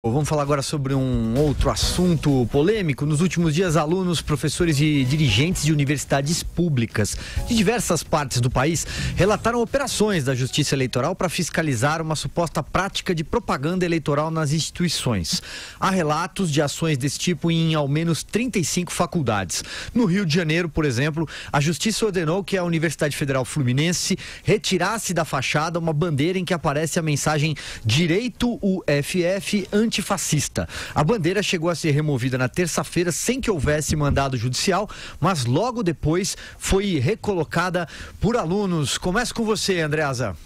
Vamos falar agora sobre um outro assunto polêmico. Nos últimos dias, alunos, professores e dirigentes de universidades públicas de diversas partes do país relataram operações da Justiça Eleitoral para fiscalizar uma suposta prática de propaganda eleitoral nas instituições. Há relatos de ações desse tipo em ao menos 35 faculdades. No Rio de Janeiro, por exemplo, a Justiça ordenou que a Universidade Federal Fluminense retirasse da fachada uma bandeira em que aparece a mensagem Direito UFF antifascista. A bandeira chegou a ser removida na terça-feira sem que houvesse mandado judicial, mas logo depois foi recolocada por alunos. Começa com você, Andreasa.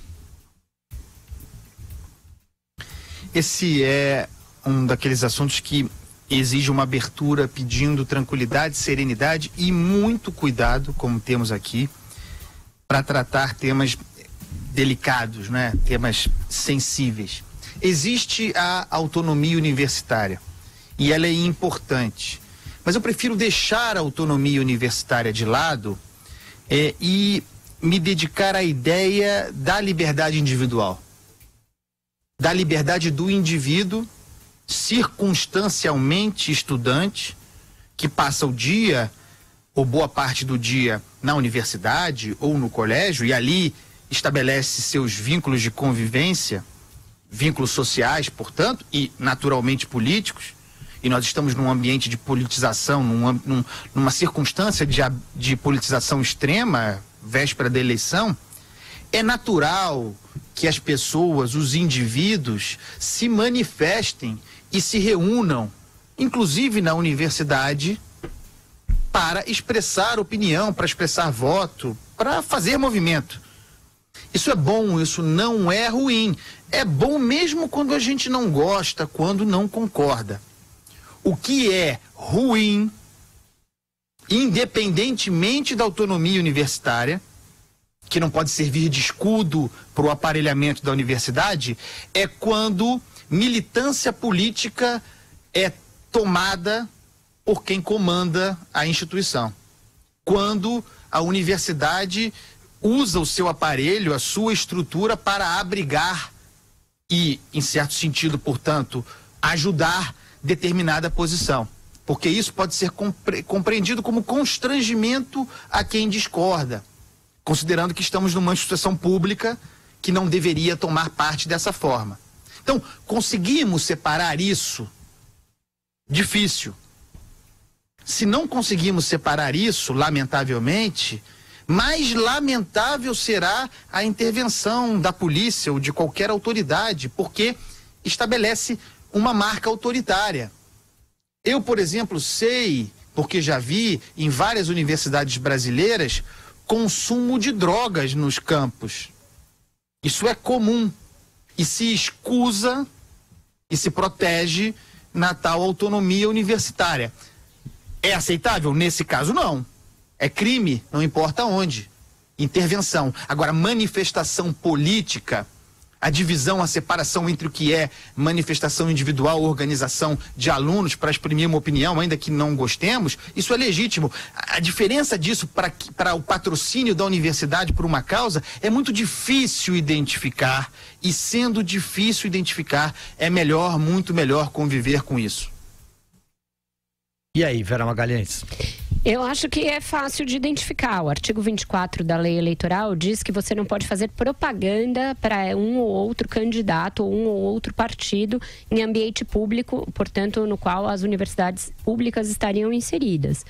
Esse é um daqueles assuntos que exige uma abertura pedindo tranquilidade, serenidade e muito cuidado, como temos aqui, para tratar temas delicados, né? Temas sensíveis. Existe a autonomia universitária e ela é importante, mas eu prefiro deixar a autonomia universitária de lado e me dedicar à ideia da liberdade individual, da liberdade do indivíduo, circunstancialmente estudante, que passa o dia ou boa parte do dia na universidade ou no colégio e ali estabelece seus vínculos de convivência, vínculos sociais, portanto, e naturalmente políticos, e nós estamos num ambiente de politização, numa circunstância de politização extrema, véspera da eleição. É natural que as pessoas, os indivíduos, se manifestem e se reúnam, inclusive na universidade, para expressar opinião, para expressar voto, para fazer movimento. Isso é bom, isso não é ruim. É bom mesmo quando a gente não gosta, quando não concorda. O que é ruim, independentemente da autonomia universitária, que não pode servir de escudo para o aparelhamento da universidade, é quando militância política é tomada por quem comanda a instituição. Quando a universidade usa o seu aparelho, a sua estrutura para abrigar e, em certo sentido, portanto, ajudar determinada posição. Porque isso pode ser compreendido como constrangimento a quem discorda, considerando que estamos numa instituição pública que não deveria tomar parte dessa forma. Então, conseguimos separar isso? Difícil. Se não conseguimos separar isso, lamentavelmente, mais lamentável será a intervenção da polícia ou de qualquer autoridade, porque estabelece uma marca autoritária. Eu, por exemplo, sei, porque já vi em várias universidades brasileiras, consumo de drogas nos campos. Isso é comum e se escusa e se protege na tal autonomia universitária. É aceitável? Nesse caso, não. É crime, não importa onde. Intervenção. Agora, manifestação política, a divisão, a separação entre o que é manifestação individual, organização de alunos para exprimir uma opinião, ainda que não gostemos, isso é legítimo. A diferença disso para o patrocínio da universidade por uma causa é muito difícil identificar, e sendo difícil identificar, é melhor, muito melhor conviver com isso. E aí, Vera Magalhães? Eu acho que é fácil de identificar. O artigo 24 da lei eleitoral diz que você não pode fazer propaganda para um ou outro candidato ou um ou outro partido em ambiente público, portanto, no qual as universidades públicas estariam inseridas.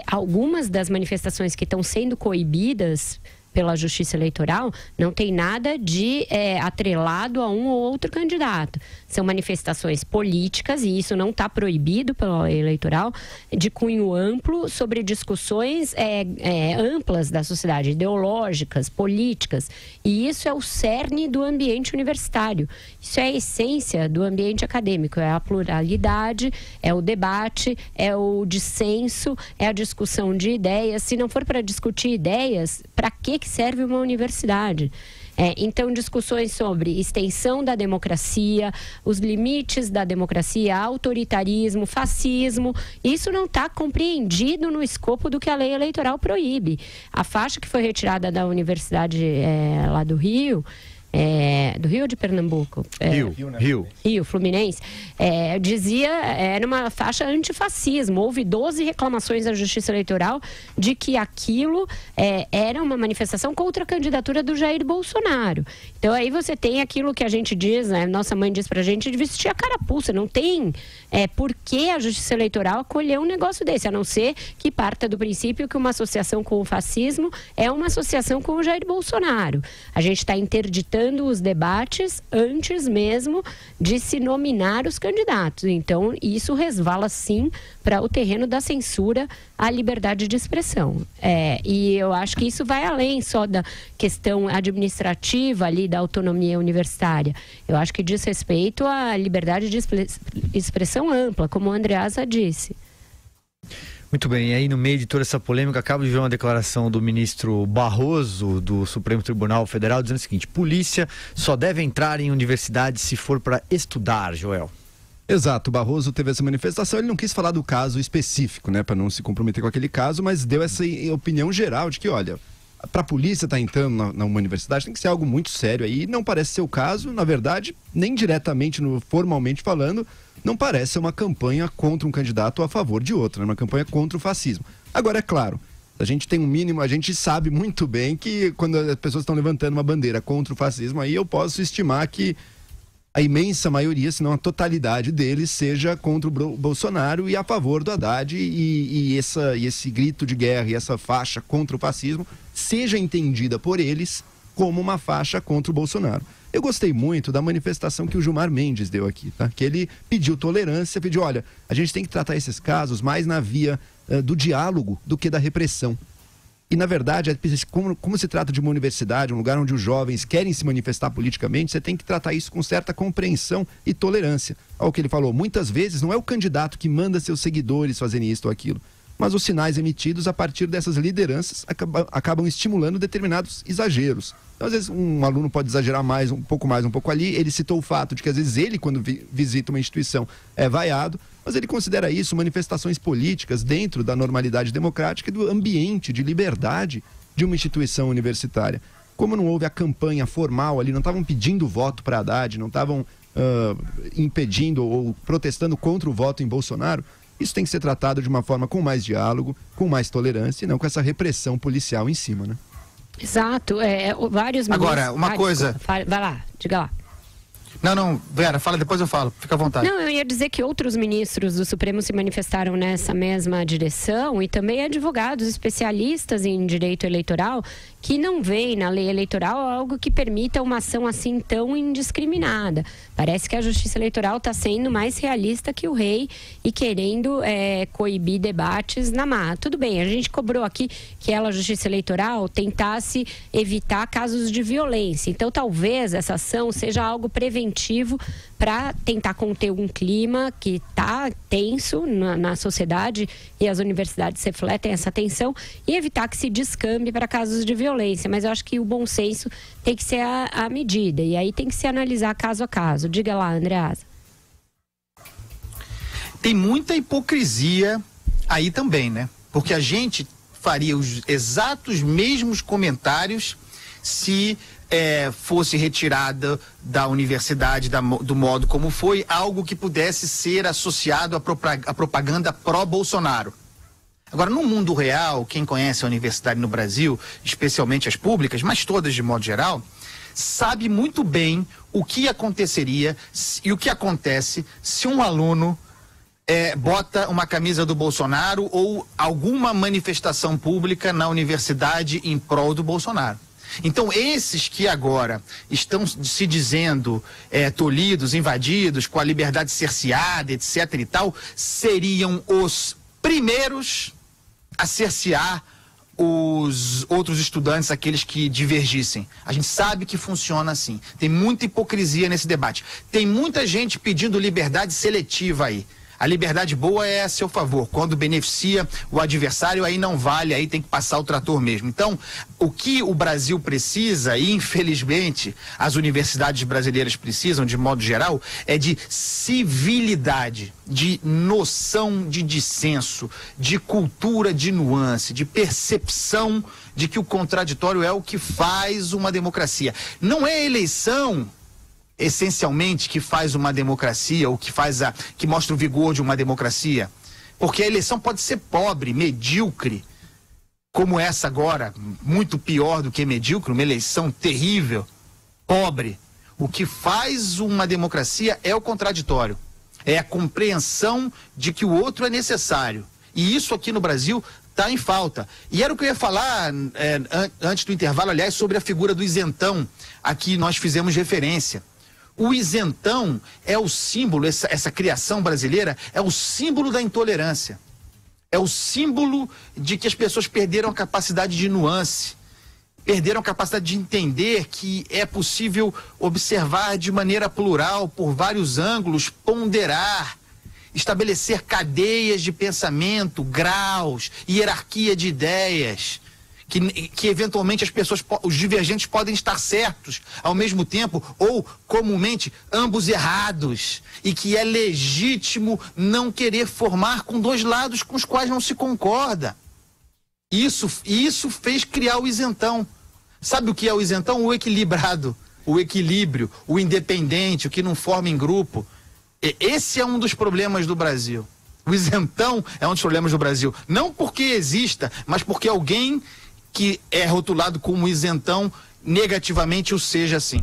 Algumas das manifestações que estão sendo coibidas pela Justiça Eleitoral não tem nada de atrelado a um ou outro candidato. São manifestações políticas, e isso não está proibido pela lei eleitoral, de cunho amplo sobre discussões amplas da sociedade, ideológicas, políticas. E isso é o cerne do ambiente universitário. Isso é a essência do ambiente acadêmico, é a pluralidade, é o debate, é o dissenso, é a discussão de ideias. Se não for para discutir ideias, para que serve uma universidade? Então, discussões sobre extensão da democracia, os limites da democracia, autoritarismo, fascismo, isso não está compreendido no escopo do que a lei eleitoral proíbe. A faixa que foi retirada da universidade lá do Rio do Rio ou de Pernambuco? Rio, Fluminense, dizia, era uma faixa antifascismo. Houve 12 reclamações à Justiça Eleitoral de que aquilo era uma manifestação contra a candidatura do Jair Bolsonaro. Então aí você tem aquilo que a gente diz, né? Nossa mãe diz pra gente de vestir a carapuça. Não tem por que a Justiça Eleitoral acolher um negócio desse, a não ser que parta do princípio que uma associação com o fascismo é uma associação com o Jair Bolsonaro. A gente está interditando os debates antes mesmo de se nominar os candidatos. Então, isso resvala sim para o terreno da censura à liberdade de expressão. E eu acho que isso vai além só da questão administrativa ali da autonomia universitária. Eu acho que diz respeito à liberdade de expressão ampla, como a Andreasa disse. Muito bem, e aí no meio de toda essa polêmica, acabo de ver uma declaração do ministro Barroso, do Supremo Tribunal Federal, dizendo o seguinte: polícia só deve entrar em universidade se for para estudar, Joel. Exato, o Barroso teve essa manifestação, ele não quis falar do caso específico, né, para não se comprometer com aquele caso, mas deu essa opinião geral de que, olha, para a polícia estar entrando numa universidade tem que ser algo muito sério aí, não parece ser o caso, na verdade, nem diretamente, formalmente falando, não parece ser uma campanha contra um candidato ou a favor de outro, é uma campanha contra o fascismo. Agora, é claro, a gente tem um mínimo, a gente sabe muito bem que quando as pessoas estão levantando uma bandeira contra o fascismo, aí eu posso estimar que a imensa maioria, se não a totalidade deles, seja contra o Bolsonaro e a favor do Haddad, e esse grito de guerra e essa faixa contra o fascismo seja entendida por eles como uma faixa contra o Bolsonaro. Eu gostei muito da manifestação que o Gilmar Mendes deu aqui, tá? Que ele pediu tolerância, pediu, olha, a gente tem que tratar esses casos mais na via do diálogo do que da repressão. E, na verdade, como se trata de uma universidade, um lugar onde os jovens querem se manifestar politicamente, você tem que tratar isso com certa compreensão e tolerância. Olha o que ele falou, muitas vezes não é o candidato que manda seus seguidores fazerem isso ou aquilo, mas os sinais emitidos a partir dessas lideranças acabam estimulando determinados exageros. Então, às vezes, um aluno pode exagerar mais, um pouco ali. Ele citou o fato de que, às vezes, ele, quando visita uma instituição, é vaiado, mas ele considera isso manifestações políticas dentro da normalidade democrática e do ambiente de liberdade de uma instituição universitária. Como não houve a campanha formal ali, não estavam pedindo voto para Haddad, não estavam impedindo ou protestando contra o voto em Bolsonaro, isso tem que ser tratado de uma forma com mais diálogo, com mais tolerância e não com essa repressão policial em cima, né? Exato, vários... Agora, uma coisa... Desculpa, vai lá, diga lá. Não, Vera, fala, depois eu falo, fica à vontade. Não, eu ia dizer que outros ministros do Supremo se manifestaram nessa mesma direção e também advogados especialistas em direito eleitoral que não veem na lei eleitoral algo que permita uma ação assim tão indiscriminada. Parece que a Justiça Eleitoral está sendo mais realista que o rei e querendo coibir debates na marra. Tudo bem, a gente cobrou aqui que a Justiça Eleitoral tentasse evitar casos de violência. Então, talvez essa ação seja algo preventivo para tentar conter um clima que está tenso na sociedade, e as universidades refletem essa tensão, e evitar que se descambe para casos de violência. Mas eu acho que o bom senso tem que ser a medida, e aí tem que se analisar caso a caso. Diga lá, Andreasa. Tem muita hipocrisia aí também, né? Porque a gente faria os exatos mesmos comentários se fosse retirada da universidade do modo como foi, algo que pudesse ser associado à propaganda pró-Bolsonaro. Agora, no mundo real, quem conhece a universidade no Brasil, especialmente as públicas, mas todas de modo geral, sabe muito bem o que aconteceria e o que acontece se um aluno bota uma camisa do Bolsonaro ou alguma manifestação pública na universidade em prol do Bolsonaro. Então, esses que agora estão se dizendo tolhidos, invadidos, com a liberdade cerceada, etc. e tal, seriam os primeiros a cercear os outros estudantes, aqueles que divergissem. A gente sabe que funciona assim. Tem muita hipocrisia nesse debate. Tem muita gente pedindo liberdade seletiva aí. A liberdade boa é a seu favor. Quando beneficia o adversário, aí não vale, aí tem que passar o trator mesmo. Então, o que o Brasil precisa, e infelizmente as universidades brasileiras precisam, de modo geral, é de civilidade, de noção de dissenso, de cultura de nuance, de percepção de que o contraditório é o que faz uma democracia. Não é a eleição essencialmente que faz uma democracia, ou que mostra o vigor de uma democracia, porque a eleição pode ser pobre, medíocre, como essa agora, muito pior do que medíocre, uma eleição terrível, pobre. O que faz uma democracia é o contraditório, é a compreensão de que o outro é necessário, e isso aqui no Brasil está em falta. E era o que eu ia falar antes do intervalo, aliás, sobre a figura do isentão, a que nós fizemos referência. O isentão é o símbolo, essa criação brasileira é o símbolo da intolerância. É o símbolo de que as pessoas perderam a capacidade de nuance, perderam a capacidade de entender que é possível observar de maneira plural, por vários ângulos, ponderar, estabelecer cadeias de pensamento, graus, hierarquia de ideias. Que eventualmente os divergentes podem estar certos ao mesmo tempo, ou comumente ambos errados, e que é legítimo não querer formar com dois lados com os quais não se concorda. Isso fez criar o isentão. Sabe o que é o isentão? O equilibrado, o equilíbrio, o independente, o que não forma em grupo. Esse é um dos problemas do Brasil. O isentão é um dos problemas do Brasil. Não porque exista, mas porque alguém que é rotulado como isentão negativamente o seja assim.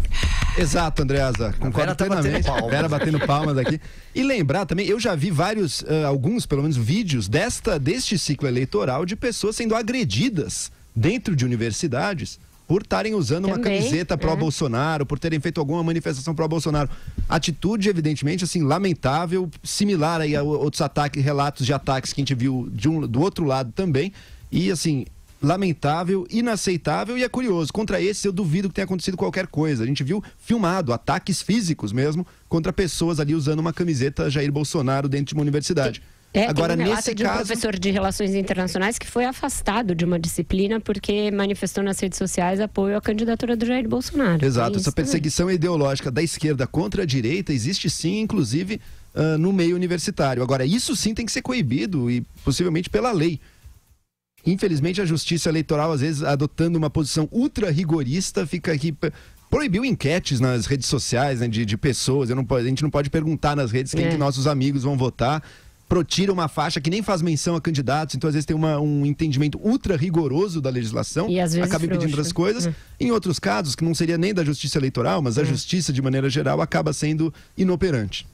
Exato, Andreasa, concordo plenamente. Vera batendo palmas aqui. E lembrar também, eu já vi alguns pelo menos vídeos deste ciclo eleitoral de pessoas sendo agredidas dentro de universidades por estarem usando uma camiseta pró-Bolsonaro, por terem feito alguma manifestação pró-Bolsonaro. Atitude, evidentemente, assim, lamentável, similar aí a outros relatos de ataques que a gente viu do outro lado também. E, assim, lamentável, inaceitável, e é curioso, contra esse eu duvido que tenha acontecido qualquer coisa. A gente viu filmado ataques físicos mesmo contra pessoas ali usando uma camiseta Jair Bolsonaro dentro de uma universidade. Agora, tem um relato de um professor de Relações Internacionais que foi afastado de uma disciplina porque manifestou nas redes sociais apoio à candidatura do Jair Bolsonaro. Exato, essa perseguição ideológica da esquerda contra a direita existe sim, inclusive no meio universitário. Agora, isso sim tem que ser coibido e possivelmente pela lei. Infelizmente, a Justiça Eleitoral, às vezes, adotando uma posição ultra rigorista, fica aqui... Proibiu enquetes nas redes sociais, né, de pessoas. A gente não pode perguntar nas redes quem que nossos amigos vão votar. Tira uma faixa que nem faz menção a candidatos, então às vezes tem um entendimento ultra rigoroso da legislação, e às vezes acaba impedindo outras coisas. Em outros casos, que não seria nem da Justiça Eleitoral, mas a Justiça, de maneira geral, acaba sendo inoperante.